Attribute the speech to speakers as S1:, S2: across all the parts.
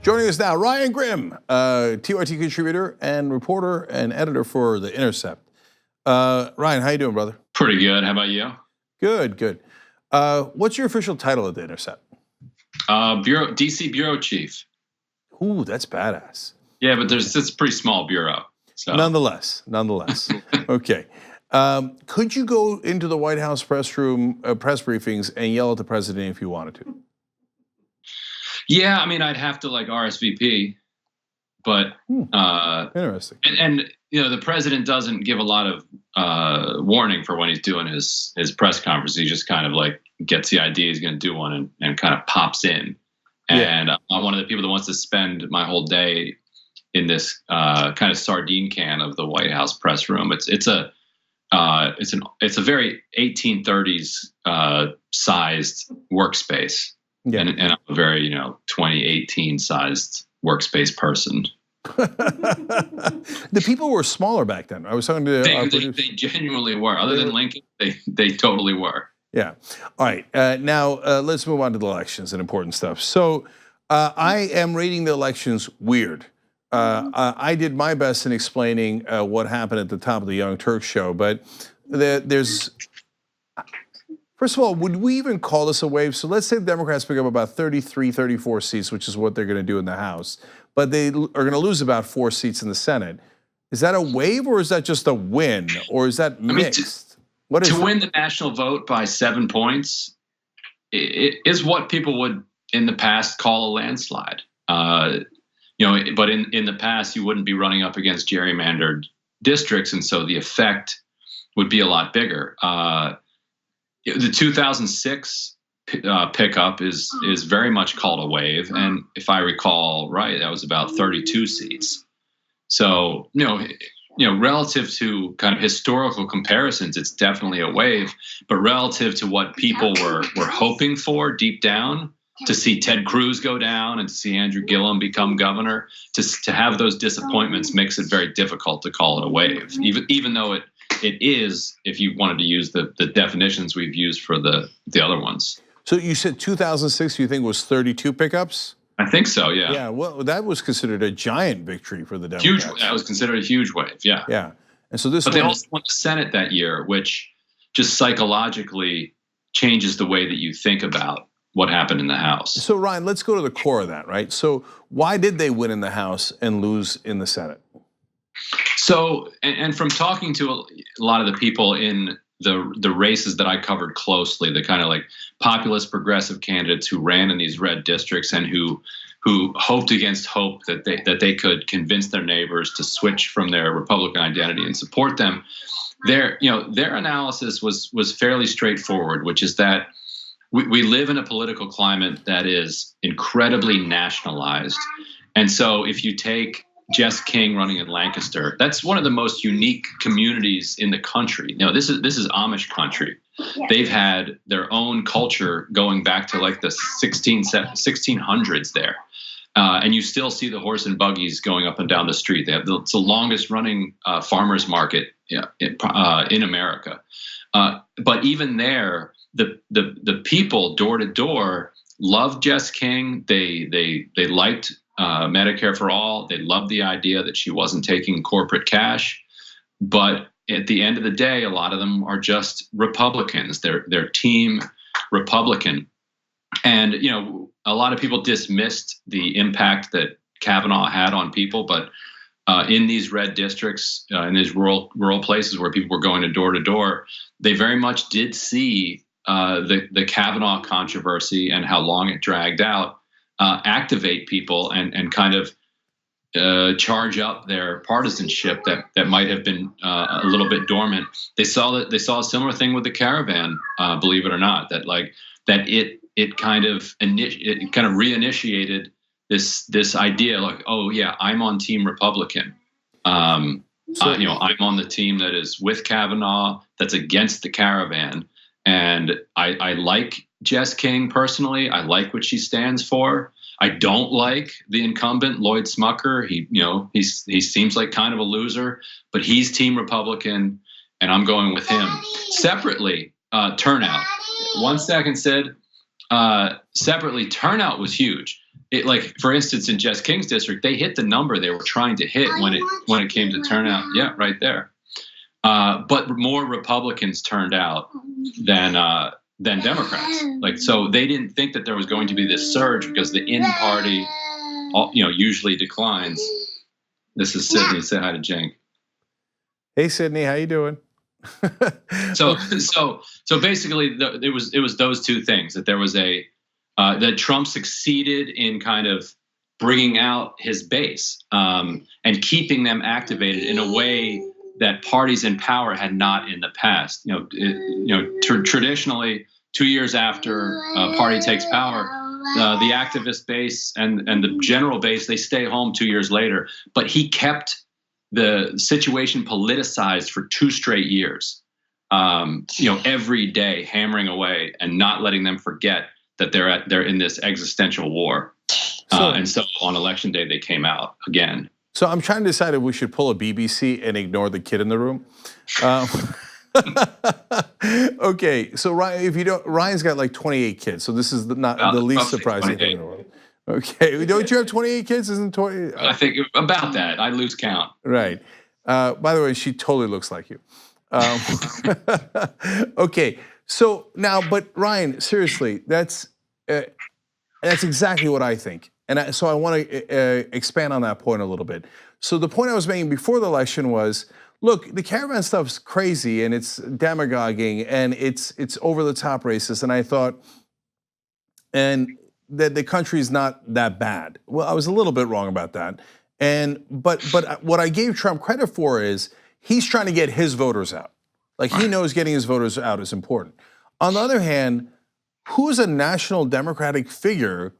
S1: Joining us now, Ryan Grimm, TYT contributor and reporter and editor for The Intercept. Ryan, how you doing, brother?
S2: Pretty good. How about you?
S1: Good, good. What's your official title at The Intercept?
S2: DC bureau chief.
S1: Ooh, that's badass.
S2: Yeah, but it's a pretty small bureau. So.
S1: Nonetheless. Okay. Could you go into the White House press room, press briefings, and yell at the president if you wanted to?
S2: Yeah, I mean, I'd have to like RSVP, but
S1: interesting.
S2: And you know, the president doesn't give a lot of warning for when he's doing his press conference. He just kind of like gets the idea he's going to do one and kind of pops in. And I'm one of the people that wants to spend my whole day in this kind of sardine can of the White House press room. It's a very 1830s sized workspace. Yeah. And I'm a very 2018 sized workspace person.
S1: The people were smaller back then. I was talking to
S2: they genuinely were. Other than Lincoln, they totally were.
S1: Yeah. All right. Now let's move on to the elections and important stuff. So I am rating the elections weird. I did my best in explaining what happened at the top of the Young Turks show, but there's. First of all, would we even call this a wave? So let's say the Democrats pick up about 33, 34 seats, which is what they're going to do in the House, but they are going to lose about 4 seats in the Senate. Is that a wave or is that just a win or is that mixed?
S2: To win the national vote by 7 points is what people would in the past call a landslide. But in the past, you wouldn't be running up against gerrymandered districts, and so the effect would be a lot bigger. The 2006 pickup is very much called a wave, and if I recall right, that was about 32 seats. So relative to kind of historical comparisons, it's definitely a wave. But relative to what people were hoping for deep down, to see Ted Cruz go down and to see Andrew Gillum become governor, to have those disappointments makes it very difficult to call it a wave, even though it is, if you wanted to use the definitions we've used for the other ones.
S1: So you said 2006, you think was 32 pickups?
S2: I think so, yeah.
S1: Yeah, well, that was considered a giant victory for the Democrats.
S2: Huge. That was considered a huge wave, yeah.
S1: Yeah, and so this.
S2: But they also won the Senate that year, which just psychologically changes the way that you think about what happened in the House.
S1: So Ryan, let's go to the core of that, right? So why did they win in the House and lose in the Senate?
S2: So, and from talking to a lot of the people in the races that I covered closely, the kind of like populist progressive candidates who ran in these red districts and who hoped against hope that they could convince their neighbors to switch from their Republican identity and support them, their analysis was fairly straightforward, which is that we live in a political climate that is incredibly nationalized. And so if you take Jess King running in Lancaster, that's one of the most unique communities in the country. This is Amish country. Yeah. They've had their own culture going back to like the 1600s there. And you still see the horse and buggies going up and down the street. It's the longest running farmers market in America. But even there, the people door to door loved Jess King. They liked Medicare for all. They loved the idea that she wasn't taking corporate cash. But at the end of the day, a lot of them are just Republicans. They're team Republican. And, a lot of people dismissed the impact that Kavanaugh had on people. But in these red districts, in these rural places where people were going to door, they very much did see the Kavanaugh controversy and how long it dragged out activate people and kind of charge up their partisanship that might have been a little bit dormant. They saw a similar thing with the caravan, believe it or not, that it kind of reinitiated this idea like, oh yeah, I'm on Team Republican. I'm on the team that is with Kavanaugh, that's against the caravan. And I like Jess King personally. I like what she stands for. I don't like the incumbent Lloyd Smucker. He seems like kind of a loser, but he's Team Republican, and I'm going with him. Separately, turnout. 1 second, Sid. Separately, turnout was huge. like for instance, in Jess King's district, they hit the number they were trying to hit when it came to turnout. Yeah, right there. But more Republicans turned out than Democrats. Like, so they didn't think that there was going to be this surge because the in-party, usually declines. This is Sydney. Say hi to Jenk.
S1: Hey, Sydney, how you doing?
S2: So basically, it was those two things, that there was that Trump succeeded in kind of bringing out his base and keeping them activated in a way that parties in power had not in the past. Traditionally, 2 years after a party takes power, the activist base and the general base, they stay home 2 years later. But he kept the situation politicized for 2 straight years. Every day hammering away and not letting them forget that they're in this existential war. And so on election day, they came out again.
S1: So I'm trying to decide if we should pull a BBC and ignore the kid in the room. Okay, so Ryan's got like 28 kids, so this is not the least surprising thing in the world. Okay, don't you have 28 kids? Isn't 20?
S2: I think about that. I lose count.
S1: Right. By the way, she totally looks like you. Okay, so now, but Ryan, seriously, that's exactly what I think. And so I want to expand on that point a little bit. So the point I was making before the election was, look, the caravan stuff's crazy and it's demagoguing and it's over the top racist. And I thought, and that the country's not that bad. Well, I was a little bit wrong about that. But what I gave Trump credit for is he's trying to get his voters out. Like, he knows getting his voters out is important. On the other hand, who's a national Democratic figure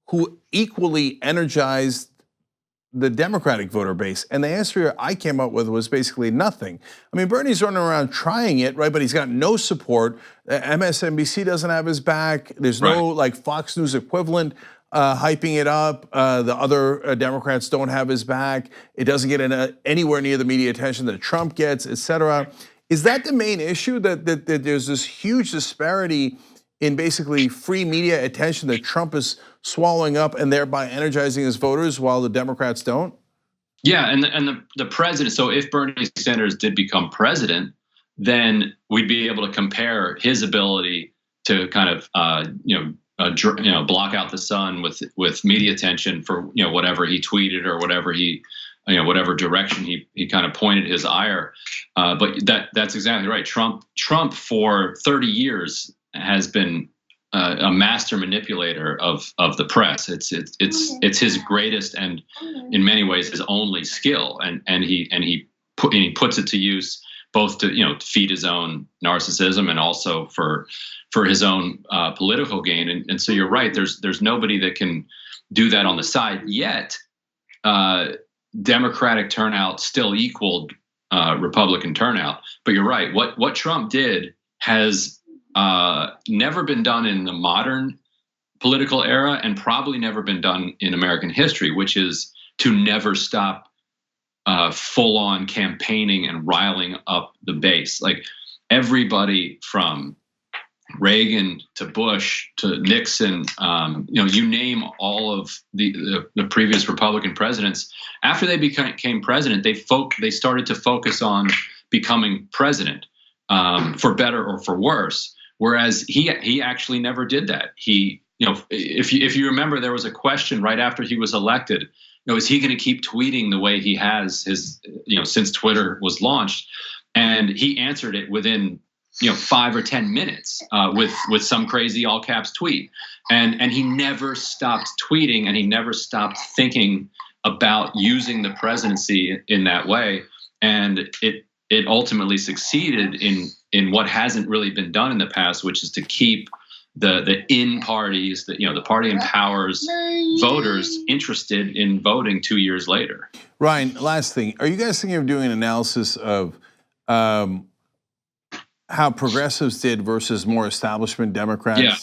S1: who equally energized the Democratic voter base? And the answer I came up with was basically nothing. I mean, Bernie's running around trying it, right? But he's got no support. MSNBC doesn't have his back. There's no like Fox News equivalent hyping it up. The other Democrats don't have his back. It doesn't get anywhere near the media attention that Trump gets, et cetera. Is that the main issue, that there's this huge disparity in basically free media attention that Trump is swallowing up and thereby energizing his voters while the Democrats don't?
S2: Yeah, and the president. So if Bernie Sanders did become president, then we'd be able to compare his ability to kind of block out the sun with media attention for whatever he tweeted or whatever whatever direction he kind of pointed his ire. But that's exactly right. Trump for 30 years has been a master manipulator of the press. It's his greatest and in many ways his only skill, and he puts it to use both to feed his own narcissism and also for his own political gain. And so you're right. There's nobody that can do that on the side yet. Democratic turnout still equaled Republican turnout, but you're right. What Trump did has never been done in the modern political era, and probably never been done in American history, which is to never stop full-on campaigning and riling up the base. Like, everybody from Reagan to Bush to Nixon, you name all of the previous Republican presidents. After they became president, they started to focus on becoming president, for better or for worse. Whereas he actually never did that. He, if you remember, there was a question right after he was elected. Is he going to keep tweeting the way he has since Twitter was launched? And he answered it within 5 or 10 minutes with some crazy all caps tweet. And he never stopped tweeting, and he never stopped thinking about using the presidency in that way. And it ultimately succeeded in what hasn't really been done in the past, which is to keep the in parties, the party in power's voters interested in voting 2 years later.
S1: Ryan, last thing, are you guys thinking of doing an analysis of how progressives did versus more establishment Democrats?
S2: Yeah.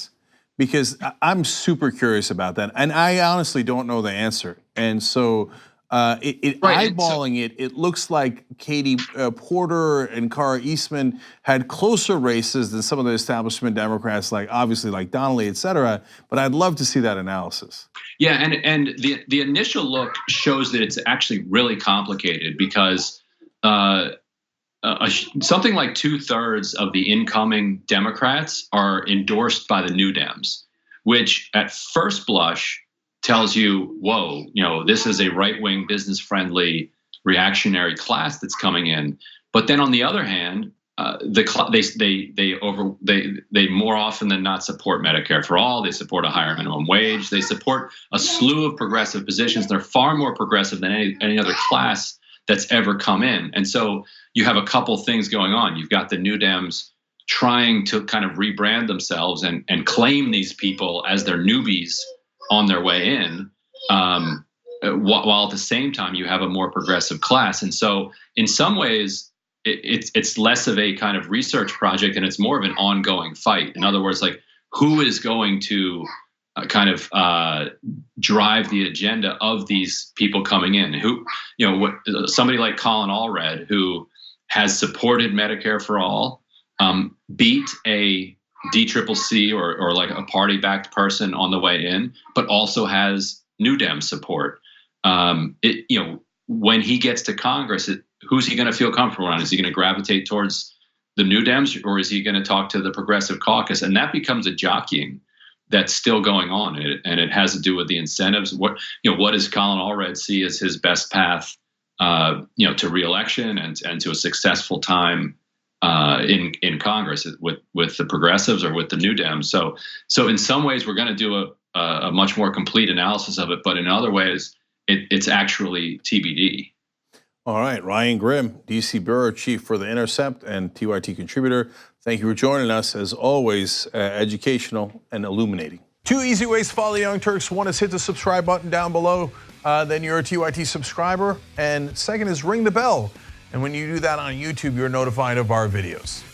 S1: Because I'm super curious about that, and I honestly don't know the answer. And so
S2: Right,
S1: Eyeballing it looks like Katie Porter and Cara Eastman had closer races than some of the establishment Democrats, like obviously like Donnelly, et cetera. But I'd love to see that analysis.
S2: Yeah, and the initial look shows that it's actually really complicated because something like 2/3 of the incoming Democrats are endorsed by the New Dems, which at first blush tells you, whoa, this is a right-wing, business-friendly, reactionary class that's coming in. But then on the other hand, they more often than not support Medicare for all. They support a higher minimum wage. They support a slew of progressive positions. They're far more progressive than any other class that's ever come in. And so you have a couple things going on. You've got the New Dems trying to kind of rebrand themselves and claim these people as their newbies on their way in, while at the same time you have a more progressive class. And so in some ways, it's less of a kind of research project and it's more of an ongoing fight. In other words, like who is going to kind of drive the agenda of these people coming in? Who, somebody like Colin Allred, who has supported Medicare for all, beat a DCCC or like a party-backed person on the way in, but also has New Dem support. When he gets to Congress, who's he going to feel comfortable around? Is he going to gravitate towards the New Dems, or is he going to talk to the Progressive Caucus? And that becomes a jockeying that's still going on, and it has to do with the incentives. What does Colin Allred see as his best path, to reelection and to a successful time in Congress with the progressives or with the New Dems? So in some ways, we're going to do a much more complete analysis of it, but in other ways, it's actually TBD.
S1: All right, Ryan Grimm, DC Bureau Chief for The Intercept and TYT contributor. Thank you for joining us. As always, educational and illuminating. 2 easy ways to follow Young Turks. One is hit the subscribe button down below. Then you're a TYT subscriber. And second is ring the bell. And when you do that on YouTube, you're notified of our videos.